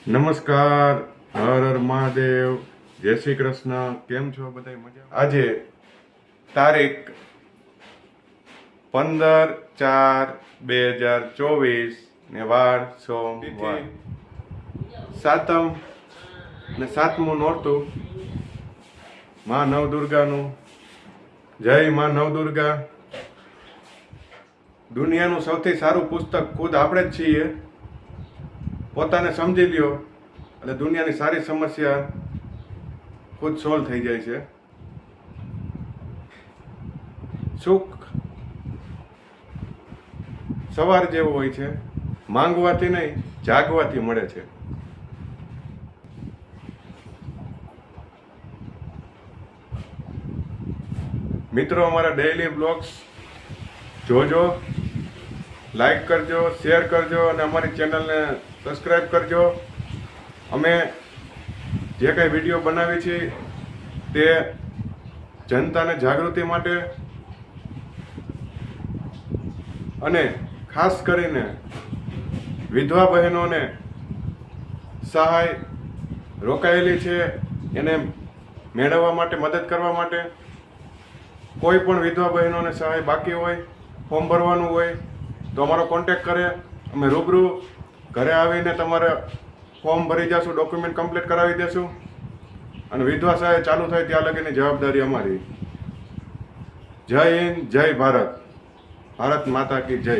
નમસ્કાર, હર હર મહાદેવ, જય શ્રી કૃષ્ણ. કેમ છો બધા? મજા? આજે તારીખ 15/4/2024 ને વાર સોમવાર, સાતમ ને સાતમું નોરતું માં નવદુર્ગાનું. જય માં નવદુર્ગા. દુનિયાનું સૌથી સારું પુસ્તક ખુદ આપણે જ છીએ. પોતાને સમજી લ્યો એટલે દુનિયાની સારી સમસ્યા ખુદ સોલ્વ થઈ જાય છે. સુખ સવાર જેવો હોય છે, માંગવાથી નહીં જાગવાથી મળે છે. મિત્રો, અમારા ડેઈલી બ્લોગ્સ જોજો, લાઈક કરજો, શેર કરજો અને અમારી ચેનલને સબસ્ક્રાઈબ કરજો. અમે જે કંઈ વિડીયો બનાવી છે તે જનતાને જાગૃતિ માટે અને ખાસ કરીને વિધવા બહેનોને સહાય રોકાયેલી છે એને મેળવવા માટે, મદદ કરવા માટે. કોઈ પણ વિધવા બહેનોને સહાય બાકી હોય, ફોર્મ ભરવાનું હોય તો અમારો કોન્ટેક કરે. અમે રૂબરૂ ઘરે આવીને તમારે ફોર્મ ભરી જશું, ડોક્યુમેન્ટ કમ્પ્લીટ કરાવી દેશું અને વિધવા સહાય ચાલુ થાય ત્યાં લગીની જવાબદારી અમારી. જય હિન્દ, જય ભારત. ભારત માતા કી જય.